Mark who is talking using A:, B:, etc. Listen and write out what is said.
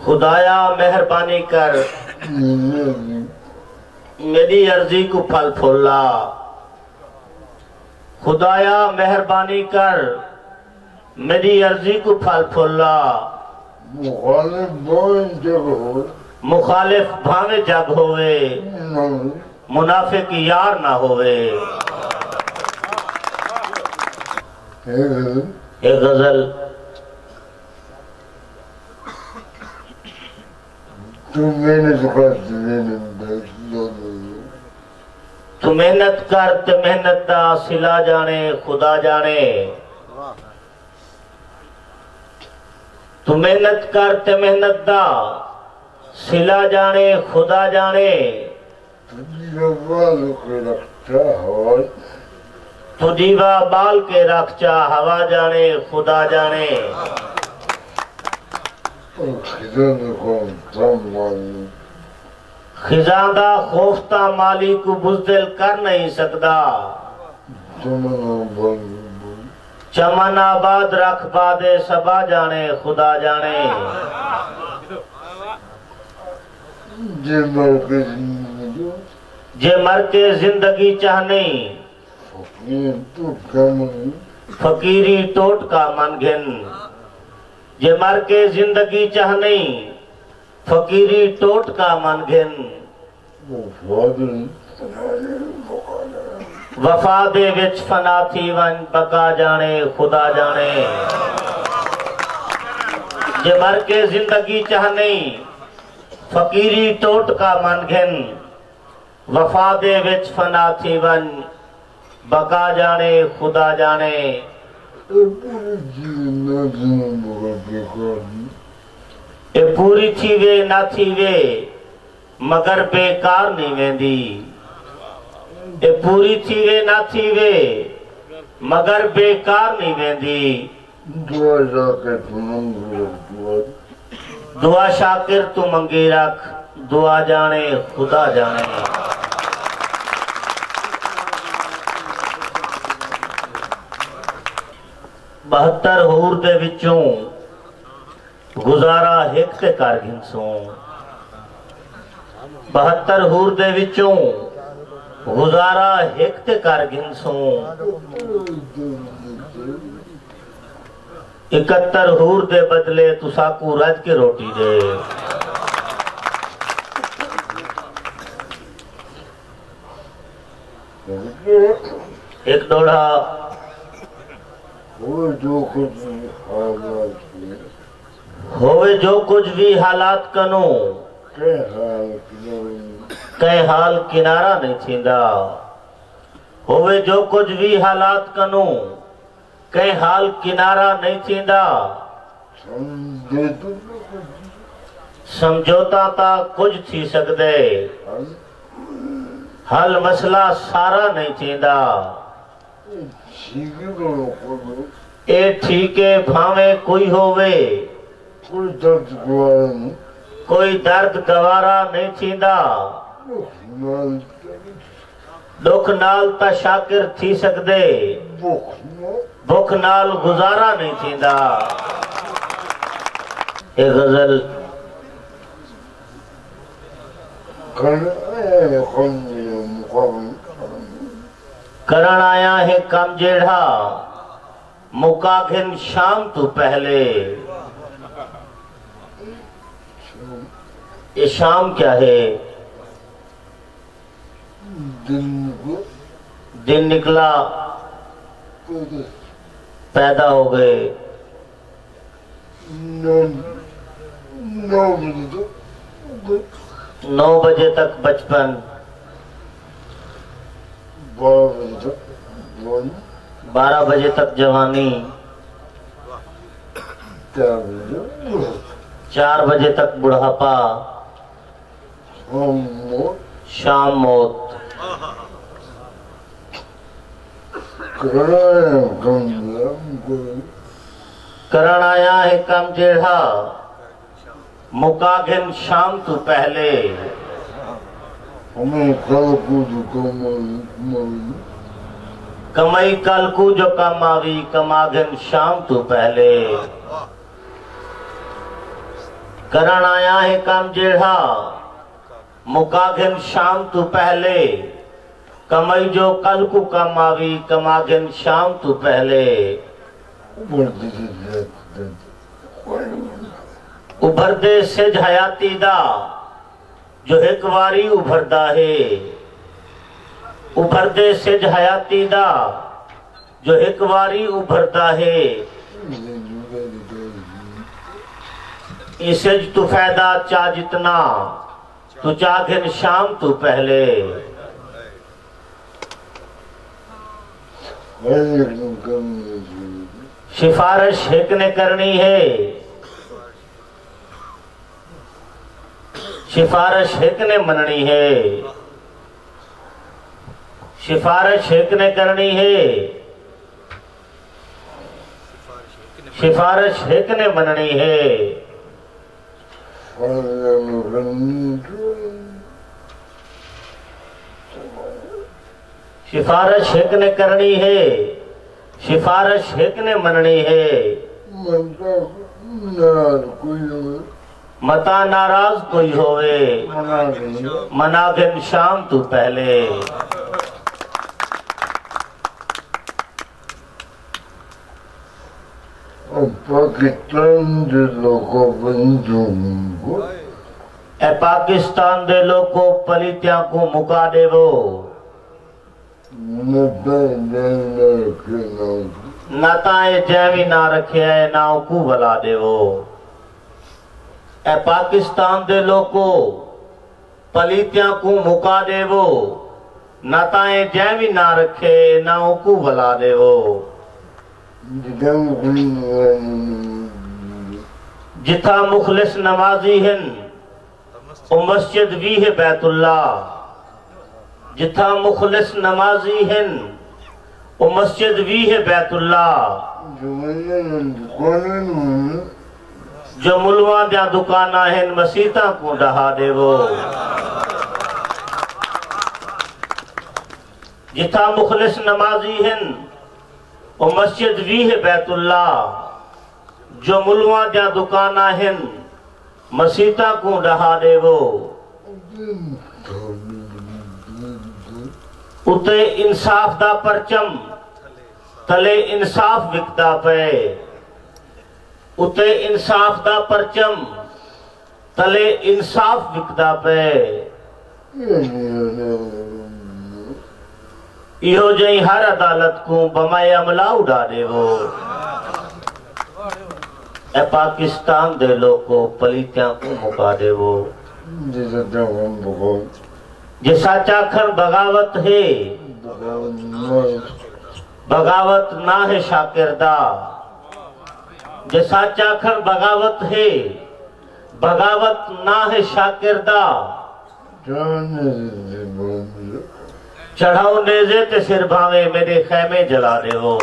A: खुदाया मेहरबानी कर मेरी अर्जी को फल फूला। खुदाया मेहरबानी कर मेरी अर्जी को फल फूला। मुखालिफ भावे जग होवे मुनाफिक यार ना होवे। एक गजल। तू मेहनत कर ते मेहनत दा सिला जाने खुदा जाने। तू मेहनत कर ते मेहनत दा सिला जाने खुदा जाने। तू दीवा बाल के रख चा हवा जाने खुदा जाने। खिजांदा खोफ्ता माली को बुज़दिल कर नहीं सकता। चमन आबाद रख बादे सबा जाने खुदा जाने। जे मर के जिंदगी चाहने फकीरी टोट का मन घिन। जे मर के जिंदगी चाहने फकीरी टोट का मन घिन। वफा दे विच फना थी वन बका जाने खुदा जाने। जे मर के जिंदगी चाहने फकीरी टोट का मन घिन। वफा दे विच फना थी वन बका जाने खुदा जाने। ए पूरी थी वे ना थी वे मगर बेकार नहीं वेंदी। ए पूरी थी वे ना थी वे मगर बेकार नहीं वेंदी। दुआ शाकिर तू मंगी रख दुआ जाने खुदा जाने। बहत्तर हूर दे विचों गुजारा हिक ते कर घिनसों। 72 हूर दे विचों गुजारा हिक ते कर घिनसों। 71 हूर दे बदले तुसाकू रज के रोटी दे। एक डोढ़ा होवे जो कुछ भी हालात कनो कई हाल किनारा नहीं थींदा। होवे जो कुछ भी हालात कनो कई हाल किनारा नहीं थींदा। समझौता ता कुछ थी सकदे हल मसला सारा नहीं थींदा। ए ठीक है भावे कोई होवे कोई दर्द गवारा नहीं थींदा। दुख नाल ता शाकिर थी सकदे भुख नाल गुजारा नहीं थींदा। ए गजल। करण आया है कम जेड़ा मुका घिन शाम तू पहले। ये शाम क्या है? दिन निकला पैदा हो गए। 9 बजे तक बचपन 12 बजे तक जवानी 4 बजे तक बुढ़ापा शाम मौत। करण आया है कम जेड़ा मुका घिन शाम तू पहले। कमाई कल को जो कमावी कमागन शाम तू पहले। करण आया है काम जेड़ा मुकागन शाम तू पहले। कमाई जो कल को कमावी कमागन शाम तू पहले। उभरदे सिज हयाती दा जो एक वारी उभरदा है। उभरदे सिज हयाती दा जो एक वारी उभरदा है। इसज तू फायदा चा जितना तू चाघिन शाम तू पहले। सिफारिश एक ने करनी है। सिफारिश एक ने मननी है। सिफारिश एक ने करनी है। सिफारिश एक ने मननी है। सिफारिश एक ने करनी है। सिफारिश एक ने मननी है। मता नाराज कोई होवे मनागिन शाम तू पहले।
B: पाकिस्तान दे लोगों बंदूक
A: ए पाकिस्तान दे लोगों पलित्या को मुका देवो। नताए जैवी ना रखे है ना को भला देवो। ए पाकिस्तान दे लोगों पलित्या को मुका देवो। नताए जैवी ना रखे ना को भला देवो। जिथा मुखलिस नमाजी हिन ओ मस्जिद भी है बैतुल्ला। जिथा मुखलिस नमाजी हिन ओ मस्जिद भी है बैतुल्ला। जो मुलवा दिया दुकाना हिन मसीता को डहा देवो। जिथा मुखलिस नमाजी हिन ओ मस्जिद भी है बैतुल्ला। जो मुलवा दिया दुकाना हिन मसीता को डहा देवो। उते इंसाफ दा परचम तले इंसाफ विकदा पे। उते इंसाफ दा परचम तले इंसाफ विकदा पे। इहो जई हर अदालत को बमाए अमला उड़ा देवो। ए पाकिस्तान दे लोगों पलित्या को मुका देवो। जे साचा खर बगावत है बगावत ना है शाकिरदा। जे साचा खर बगावत है बगावत ना है शाकिरदा। चढ़ाओ नेजे ते सिर भावे मेरे खैमे जला देवो।